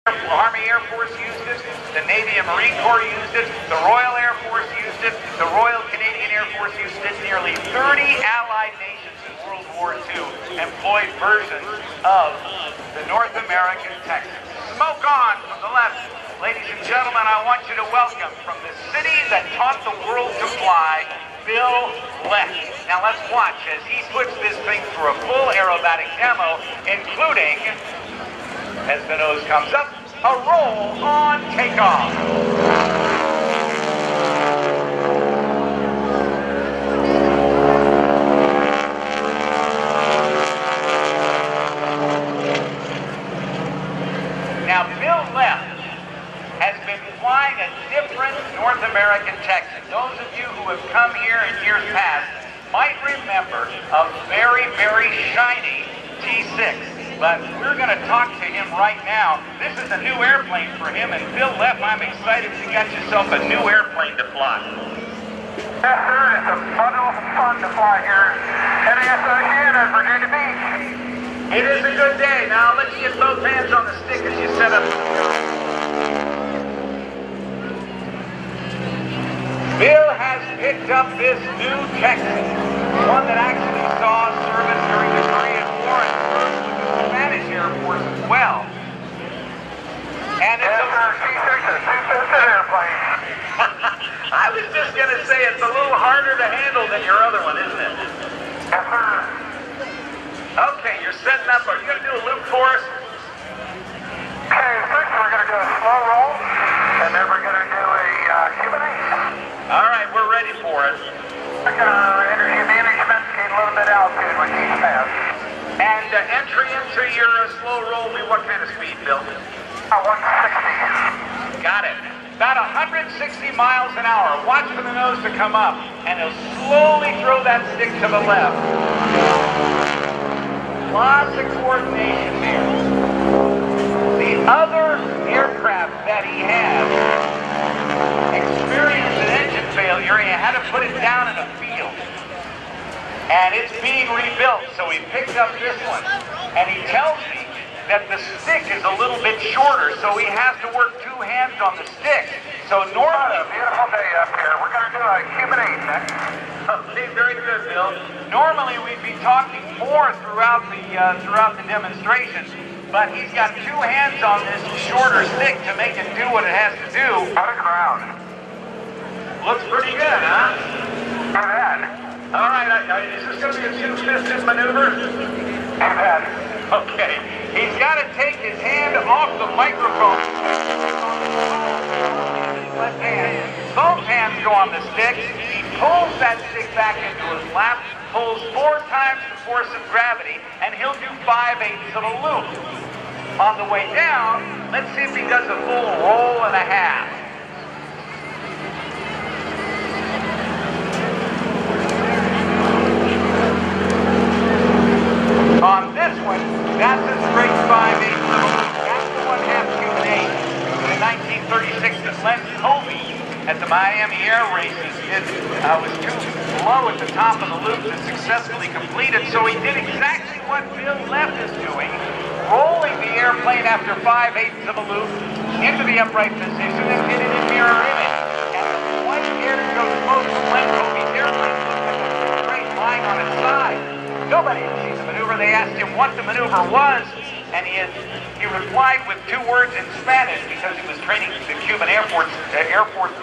Army Air Force used it, the Navy and Marine Corps used it, the Royal Air Force used it, the Royal Canadian Air Force used it. Nearly 30 Allied nations in World War II employed versions of the North American Texan. Smoke on from the left. Ladies and gentlemen, I want you to welcome from the city that taught the world to fly, Bill Leff. Now let's watch as he puts this thing through a full aerobatic demo, including, as the nose comes up, a roll on takeoff. Now Bill Leff has been flying a different North American Texan. Those of you who have come here in years past might remember a very, very shiny T-6. But we're going to talk to him right now. This is a new airplane for him, and Bill Leff, I'm excited you got yourself a new airplane to fly. Yes, sir. It's a bundle of fun to fly here at NAS Oceana at Virginia Beach. It is a good day. Now, let you get both hands on the stick as you set up. Bill has picked up this new Texan, one that actually saw service during the Korean War and served with the Spanish Air Force as well. And it's a T-6 is a two-piston airplane. I was just going to say it's a little harder to handle than your other one, isn't it? Yes, sir. Okay, you're setting up. Are you going to do a loop for us? Okay, first we're going to do a slow roll, and then we're going to do a Q&A. All right, we're ready for it. Energy management, gain a little bit of altitude with each pass. And entry into your slow roll will be what kind of speed, Bill? 160. Got it. About 160 miles an hour. Watch for the nose to come up, and he'll slowly throw that stick to the left. Lots of coordination there. The other aircraft that he had experienced an engine failure, and he had to put it down in a field. And it's being rebuilt, so he picked up this one. And he tells me that the stick is a little bit shorter, so he has to work two hands on the stick. So normally... A beautiful day up here. We're going to do a Q&A next. Okay, very good, Bill. Normally we'd be talking more throughout the demonstration, but he's got two hands on this shorter stick to make it do what it has to do. What a crowd. Looks pretty good, huh? Not bad. All right, is this going to be a two-fisted maneuver? Not bad. Okay, he's got to take his hand off the microphone. Left hand. Both hands go on the stick. He pulls that stick back into his lap, pulls 4 times the force of gravity, and he'll do 5/8 of a loop. On the way down, let's see if he does a full roll and a half. On this one, that's a straight 5/8 of a loop. That's the 1/2 Q&A. In 1936, that Len Covey at the Miami Air Races was too low at the top of the loop to successfully complete it, so he did exactly what Bill Leff is doing, rolling the airplane after 5/8 of a loop into the upright position and did it in mirror image. And the flight air goes close to Len Covey's airplane looked like a straight line on its side. Nobody had seen the maneuver. They asked him what the maneuver was, and he replied with 2 words in Spanish because he was training the Cuban Air Force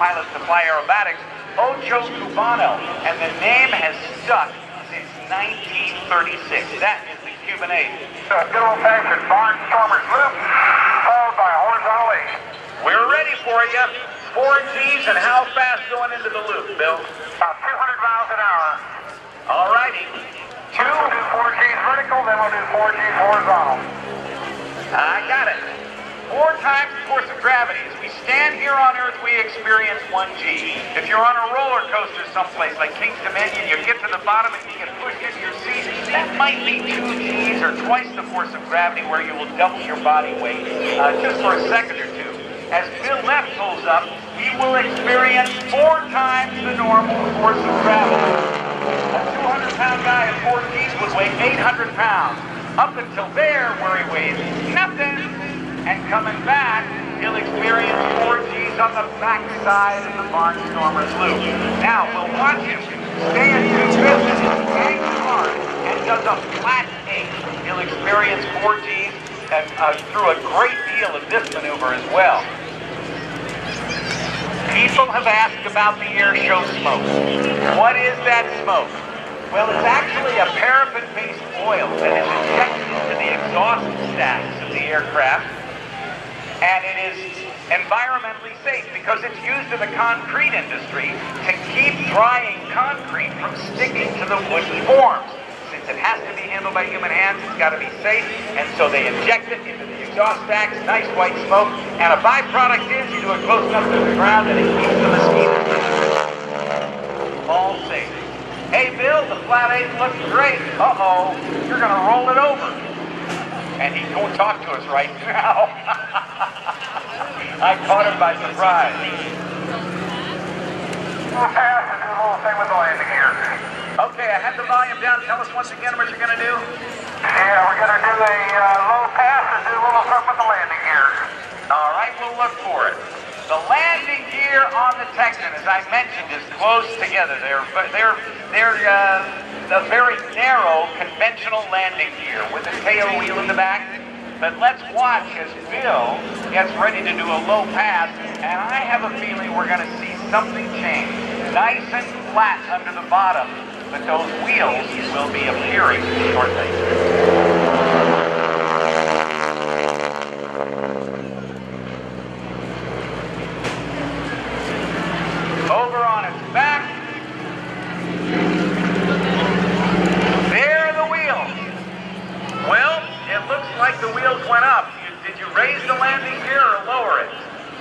pilots to fly aerobatics, Ocho Cubano, and the name has stuck since 1936. That is the Cuban A. Good old-fashioned barnstormer's loop, followed by a horizontal A. We're ready for you. 4 Gs, and how fast going into the loop, Bill? About 200 miles an hour. All righty. We'll do 4 Gs vertical, then we'll do 4 Gs horizontal. I got it. 4 times the force of gravity. As we stand here on Earth, we experience 1 G. If you're on a roller coaster someplace like King's Dominion, you get to the bottom and you get pushed into your seat, that might be 2 Gs or twice the force of gravity, where you will double your body weight just for a second or two. As Bill Leff pulls up, he will experience 4 times the normal force of gravity. A 200-pound guy at 4 Gs would weigh 800 pounds. Up until there, where he weighs nothing. and coming back, he'll experience 4 Gs on the backside of the Barnstormer's loop. Now, we'll watch him stay at 250, hangs hard, and does a flat 8. He'll experience 4 Gs through a great deal of this maneuver as well. People have asked about the air show smoke. What is that smoke? Well, it's actually a paraffin-based oil that is injected into the exhaust stacks of the aircraft, and it is environmentally safe because it's used in the concrete industry to keep drying concrete from sticking to the wooden forms. Since it has to be handled by human hands, it's got to be safe, and so they inject it into the exhaust stacks, nice white smoke, and a byproduct is you do it close enough to the ground and it keeps the mosquitoes all safe. Hey Bill, the flat 8 looks great. Uh-oh, you're gonna roll it over. And he won't talk to us right now. I caught him by surprise. We'll pass and do a little thing with the landing gear. Okay, I had the volume down. Tell us once again what you're gonna do. Yeah, we're gonna do a low pass and do a little something with the landing gear. All right, we'll look for it. The landing gear on the Texan, as I mentioned, is close together. They're the very narrow conventional landing gear with a tail wheel in the back. But let's watch as Bill gets ready to do a low pass, and I have a feeling we're going to see something change. Nice and flat under the bottom, but those wheels will be appearing shortly. Over on its back. There are the wheels. Well, it looks like the wheels went up. Did you raise the landing gear or lower it?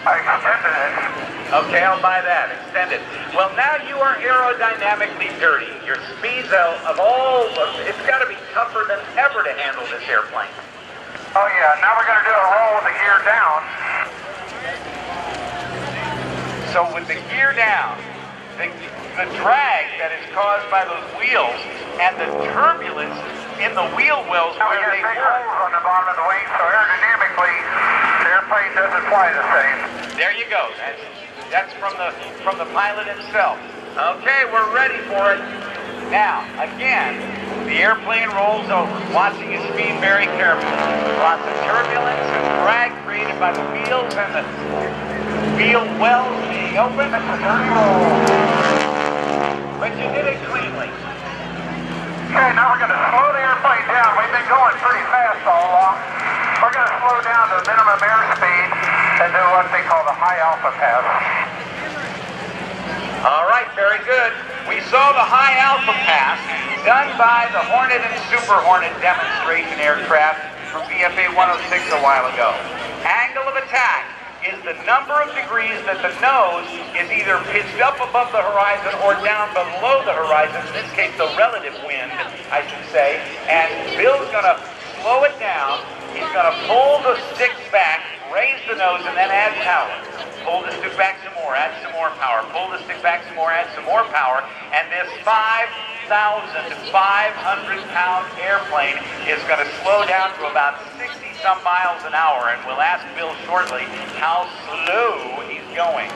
I extended it. Okay, I'll buy that. Extend it. Well, now you are aerodynamically dirty. Your speeds it's got to be tougher than ever to handle this airplane. Oh yeah, now we're gonna do a roll with the gear down. So with the gear down, the drag that is caused by those wheels and the turbulence in the wheel wells Now we where got they big were. holes on the bottom of the wing, so aerodynamically, the airplane doesn't fly the same. There you go. That's from the pilot himself. Okay, we're ready for it. Now, again, the airplane rolls over, watching his speed very carefully. Lots of turbulence and drag created by the wheels and the wheel wells being open. It's a dirty roll. But you did it cleanly. Okay, now we're going to slow the airplane down. We've been going pretty fast all along. We're going to slow down to minimum airspeed and do what they call the high alpha pass. All right, very good. We saw the high alpha pass done by the Hornet and Super Hornet demonstration aircraft from VFA 106 a while ago. Angle of attack is the number of degrees that the nose is either pitched up above the horizon or down below the horizon, in this case the relative wind, I should say, and Bill's going to slow it down. He's going to pull the stick back, raise the nose, and then add power. Pull the stick back some more, add some more power. Pull the stick back some more, add some more power, and this 5,500-pound airplane is going to slow down to about 60-some miles an hour, and we'll ask Bill shortly how slow he's going.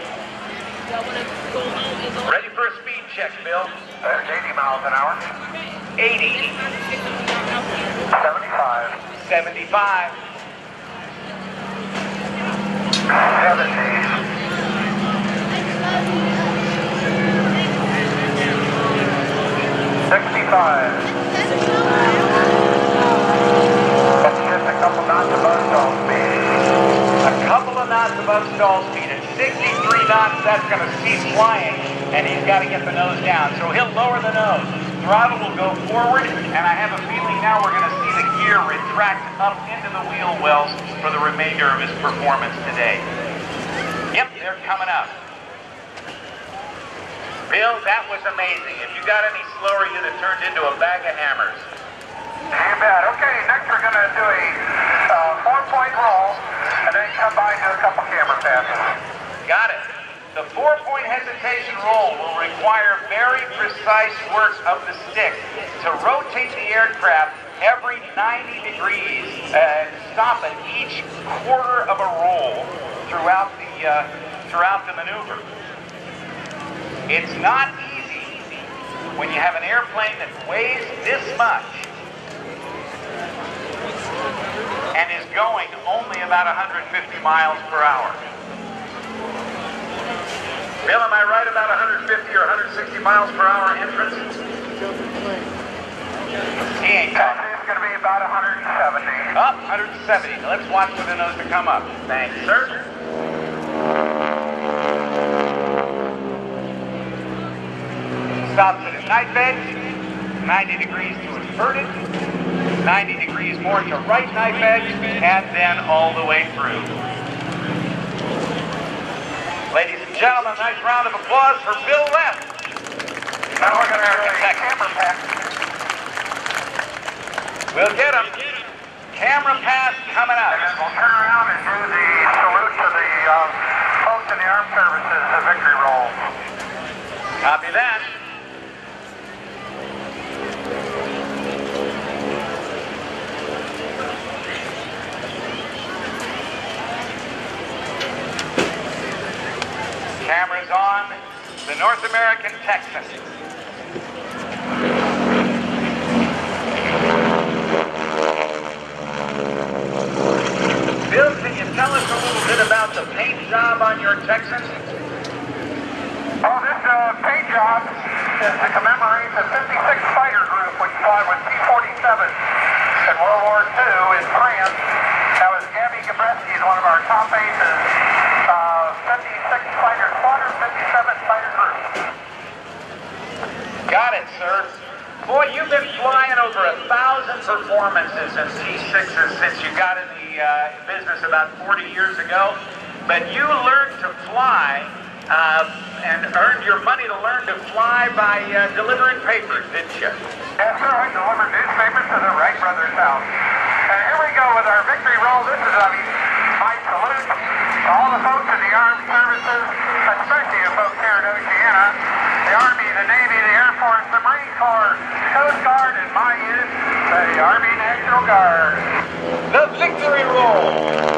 Ready for a speed check, Bill? There's 80 miles an hour. 80. 75. 75. 70. 65. That's just a couple knots above stall speed. A couple of knots above stall speed. At 63 knots, that's going to cease flying, and he's got to get the nose down. So he'll lower the nose. Throttle will go forward, and I have a feeling now we're going to see the gear retract up into the wheel wells for the remainder of his performance today. Yep, they're coming up. Bill, that was amazing. If you got any slower, you'd have turned into a bag of hammers. You bet. Okay, next we're going to do a 4-point roll, and then come by and do a couple camera passes. Got it. The 4-point hesitation roll will require very precise work of the stick to rotate the aircraft every 90 degrees, stop at each quarter of a roll throughout the maneuver. It's not easy when you have an airplane that weighs this much and is going only about 150 miles per hour. Bill, am I right about 150 or 160 miles per hour entrance? He ain't coming. It's going to be about 170. Up, 170. Now let's watch for the nose to come up. Thanks, sir. Stops at a knife edge, 90 degrees to inverted, 90 degrees more to right knife edge, and then all the way through. Ladies and gentlemen, a nice round of applause for Bill Leff. Now we're going to have a camera pass. We'll get him. Camera pass coming up. And then we'll turn around and do the salute to the folks in the armed services, the victory roll. Copy that. Cameras on the North American Texan. Bill, can you tell us a little bit about the paint job on your Texan? Oh, this paint job is to commemorate the 56 fighter group which fought with T-47 in World War II in France. That was Gabby Gabreski, is one of our top aces. 56 fighter squadron, 57 fighter group. Got it, sir. Boy, you've been flying over 1,000 performances in T-6s since you got in the business about 40 years ago. But you learned to fly and earned your money to learn to fly by delivering papers, didn't you? Yes, sir. I delivered newspapers to the Wright brothers' house. And here we go with our victory roll. This is my salute to all the folks in the armed services, especially the folks here in Oceana, the Army, the Navy, the Air Force, the Marine Corps, Coast Guard, and my youth, the Army National Guard. The victory roll.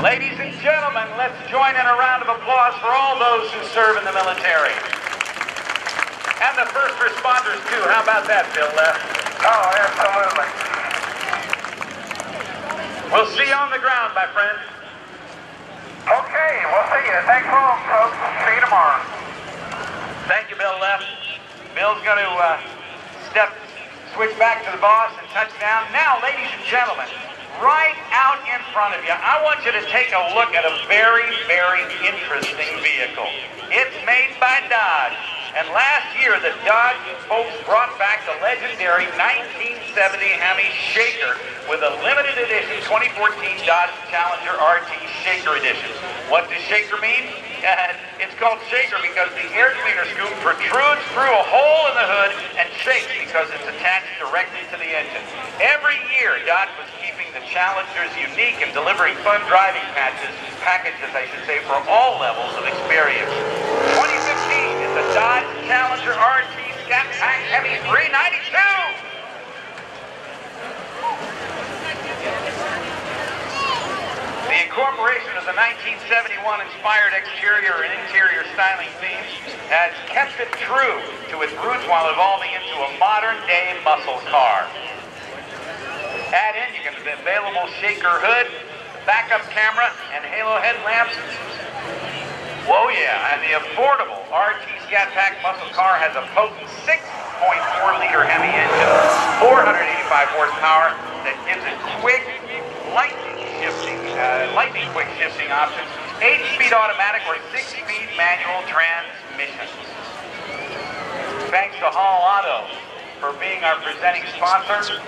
Ladies and gentlemen, let's join in a round of applause for all those who serve in the military. And the first responders, too. How about that, Bill Leff? Oh, absolutely. We'll see you on the ground, my friend. Okay, we'll see you. Thanks for all, folks. See you tomorrow. Thank you, Bill Leff. Bill's going to switch back to the boss and touch down. Now, ladies and gentlemen, right out in front of you, I want you to take a look at a very, very interesting vehicle. It's made by Dodge. And last year, the Dodge folks brought back the legendary 1970 Hemi Shaker with a limited edition 2014 Dodge Challenger RT Shaker Edition. What does Shaker mean? It's called Shaker because the air cleaner scoop protrudes through a hole in the hood and shakes because it's attached directly to the engine. Every year, Dodge was keeping the Challengers unique and delivering fun driving packages, I should say, for all levels of experience. 2015 is the Dodge Challenger RT Scat Pack Hemi 392. The incorporation of the 1971 inspired exterior and interior styling themes has kept it true to its roots while evolving into a modern-day muscle car. Add in, you can have the available shaker hood, backup camera, and halo headlamps. Whoa, yeah, and the affordable RT Scat Pack muscle car has a potent 6.4-liter Hemi engine, 485 horsepower that gives it quick, lightning quick shifting options, 8-speed automatic or 6-speed manual transmissions. Thanks to Hall Auto for being our presenting sponsor.